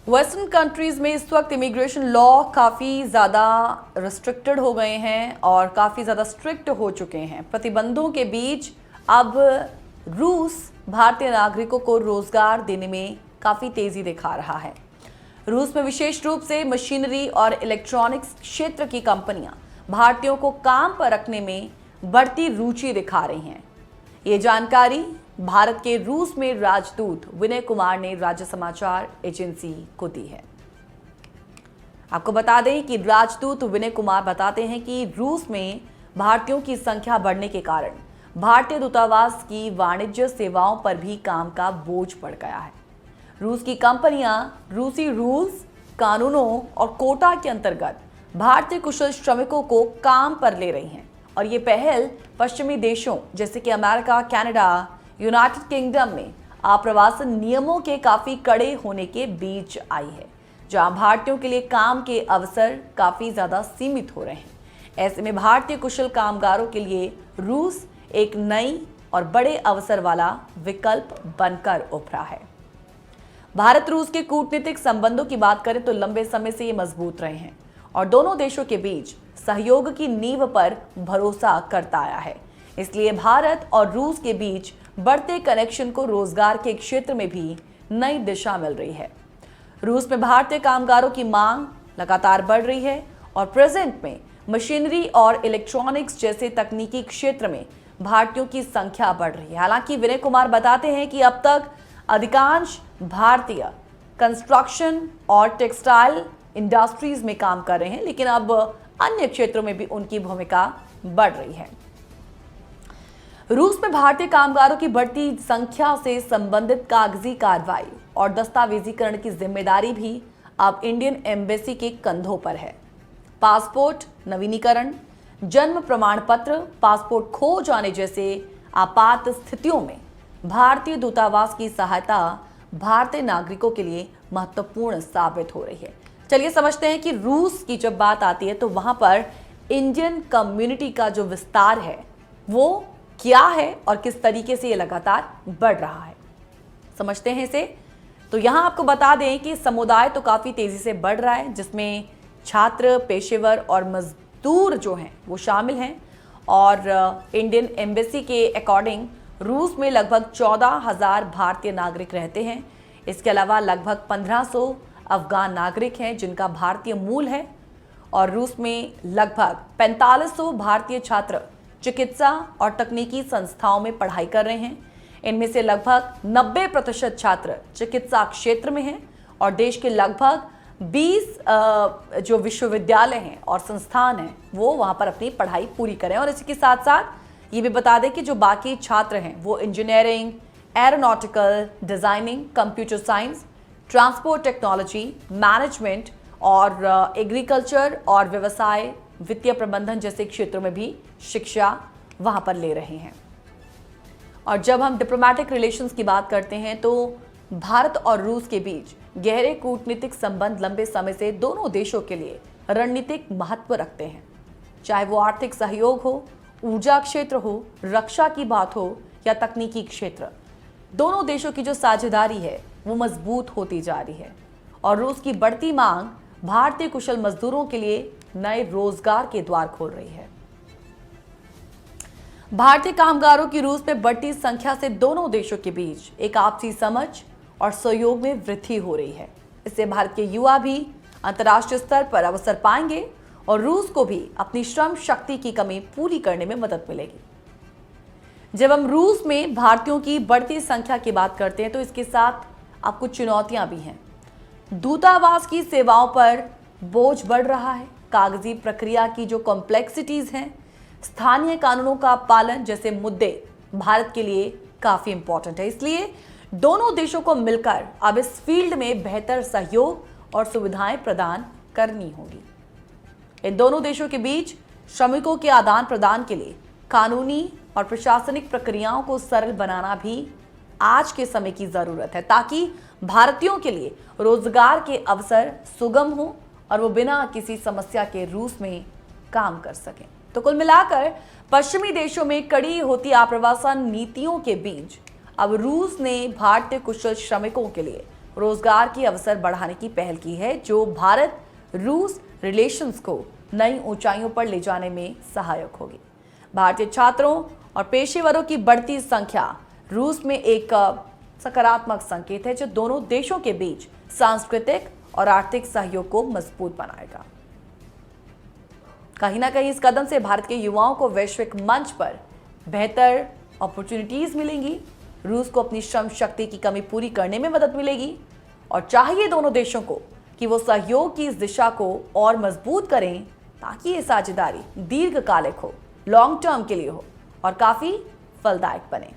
Western countries में इस वक्त इमिग्रेशन लॉ काफ़ी ज़्यादा रिस्ट्रिक्टेड हो गए हैं और काफ़ी ज़्यादा स्ट्रिक्ट हो चुके हैं। प्रतिबंधों के बीच अब रूस भारतीय नागरिकों को रोजगार देने में काफ़ी तेज़ी दिखा रहा है। रूस में विशेष रूप से मशीनरी और इलेक्ट्रॉनिक्स क्षेत्र की कंपनियां भारतीयों को काम पर रखने में बढ़ती रुचि दिखा रही हैं। ये जानकारी भारत के रूस में राजदूत विनय कुमार ने राज्य समाचार एजेंसी को दी है। आपको बता दें कि राजदूत विनय कुमार बताते हैं कि रूस में भारतीयों की संख्या बढ़ने के कारण भारतीय दूतावास की वाणिज्य सेवाओं पर भी काम का बोझ पड़ गया है। रूस की कंपनियां रूसी रूल्स, कानूनों और कोटा के अंतर्गत भारतीय कुशल श्रमिकों को काम पर ले रही हैं और ये पहल पश्चिमी देशों जैसे कि अमेरिका, कनाडा, यूनाइटेड किंगडम में आप्रवासन नियमों के काफी कड़े होने के बीच आई है, जहां भारतीयों के लिए काम के अवसर काफी ज्यादा सीमित हो रहे हैं। ऐसे में भारतीय कुशल कामगारों के लिए रूस एक नई और बड़े अवसर वाला विकल्प बनकर उभरा है। भारत रूस के कूटनीतिक संबंधों की बात करें तो लंबे समय से ये मजबूत रहे हैं और दोनों देशों के बीच सहयोग की नींव पर भरोसा करता आया है। इसलिए भारत और रूस के बीच बढ़ते कनेक्शन को रोजगार के क्षेत्र में भी नई दिशा मिल रही है। रूस में भारतीय कामगारों की मांग लगातार बढ़ रही है और प्रेजेंट में मशीनरी और इलेक्ट्रॉनिक्स जैसे तकनीकी क्षेत्र में भारतीयों की संख्या बढ़ रही है। हालांकि विनय कुमार बताते हैं कि अब तक अधिकांश भारतीय कंस्ट्रक्शन और टेक्सटाइल इंडस्ट्रीज में काम कर रहे हैं, लेकिन अब अन्य क्षेत्रों में भी उनकी भूमिका बढ़ रही है। रूस में भारतीय कामगारों की बढ़ती संख्या से संबंधित कागजी कार्रवाई और दस्तावेजीकरण की जिम्मेदारी भी अब इंडियन एम्बेसी के कंधों पर है। पासपोर्ट नवीनीकरण, जन्म प्रमाण पत्र, पासपोर्ट खो जाने जैसे आपात स्थितियों में भारतीय दूतावास की सहायता भारतीय नागरिकों के लिए महत्वपूर्ण साबित हो रही है। चलिए समझते हैं कि रूस की जब बात आती है तो वहां पर इंडियन कम्युनिटी का जो विस्तार है वो क्या है और किस तरीके से ये लगातार बढ़ रहा है। समझते हैं इसे। तो यहां आपको बता दें कि समुदाय तो काफी तेजी से बढ़ रहा है, जिसमें छात्र, पेशेवर और मजदूर जो हैं वो शामिल हैं। और इंडियन एम्बेसी के अकॉर्डिंग रूस में लगभग 14,000 भारतीय नागरिक रहते हैं। इसके अलावा लगभग 1500 अफगान नागरिक हैं जिनका भारतीय मूल है और रूस में लगभग 4500 भारतीय छात्र चिकित्सा और तकनीकी संस्थाओं में पढ़ाई कर रहे हैं। इनमें से लगभग 90% छात्र चिकित्सा क्षेत्र में हैं और देश के लगभग 20 जो विश्वविद्यालय हैं और संस्थान हैं वो वहां पर अपनी पढ़ाई पूरी करें। और इसके साथ साथ ये भी बता दें कि जो बाकी छात्र हैं वो engineering, aeronautical designing, computer science, transport technology, management और एग्रीकल्चर और व्यवसाय, वित्तीय प्रबंधन जैसे क्षेत्रों में भी शिक्षा वहां पर ले रहे हैं। और जब हम डिप्लोमेटिक रिलेशंस की बात करते हैं तो भारत और रूस के बीच गहरे कूटनीतिक संबंध लंबे समय से दोनों देशों के लिए रणनीतिक महत्व रखते हैं। चाहे वो आर्थिक सहयोग हो, ऊर्जा क्षेत्र हो, रक्षा की बात हो या तकनीकी क्षेत्र, दोनों देशों की जो साझेदारी है वो मजबूत होती जा रही है। और रूस की बढ़ती मांग भारतीय कुशल मजदूरों के लिए नए रोजगार के द्वार खोल रही है। भारतीय कामगारों की रूस में बढ़ती संख्या से दोनों देशों के बीच एक आपसी समझ और सहयोग में वृद्धि हो रही है। इससे भारत के युवा भी अंतर्राष्ट्रीय स्तर पर अवसर पाएंगे और रूस को भी अपनी श्रम शक्ति की कमी पूरी करने में मदद मिलेगी। जब हम रूस में भारतीयों की बढ़ती संख्या की बात करते हैं तो इसके साथ अब कुछ चुनौतियां भी हैं। दूतावास की सेवाओं पर बोझ बढ़ रहा है। कागजी प्रक्रिया की जो कॉम्प्लेक्सिटीज हैं, स्थानीय कानूनों का पालन जैसे मुद्दे भारत के लिए काफी इंपॉर्टेंट है। इसलिए दोनों देशों को मिलकर अब इस फील्ड में बेहतर सहयोग और सुविधाएं प्रदान करनी होगी। इन दोनों देशों के बीच श्रमिकों के आदान प्रदान के लिए कानूनी और प्रशासनिक प्रक्रियाओं को सरल बनाना भी आज के समय की जरूरत है, ताकि भारतीयों के लिए रोजगार के अवसर सुगम हो और वो बिना किसी समस्या के रूस में काम कर सकें। तो कुल मिलाकर पश्चिमी देशों में कड़ी होती आप्रवासन नीतियों के बीच अब रूस ने भारतीय कुशल श्रमिकों के लिए रोजगार के अवसर बढ़ाने की पहल की है, जो भारत रूस रिलेशंस को नई ऊंचाइयों पर ले जाने में सहायक होगी। भारतीय छात्रों और पेशेवरों की बढ़ती संख्या रूस में एक सकारात्मक संकेत है, जो दोनों देशों के बीच सांस्कृतिक और आर्थिक सहयोग को मजबूत बनाएगा। कहीं ना कहीं इस कदम से भारत के युवाओं को वैश्विक मंच पर बेहतर अपॉर्चुनिटीज मिलेंगी। रूस को अपनी श्रम शक्ति की कमी पूरी करने में मदद मिलेगी और चाहिए दोनों देशों को कि वो सहयोग की इस दिशा को और मजबूत करें, ताकि ये साझेदारी दीर्घकालिक हो, लॉन्ग टर्म के लिए हो और काफी फलदायक बने।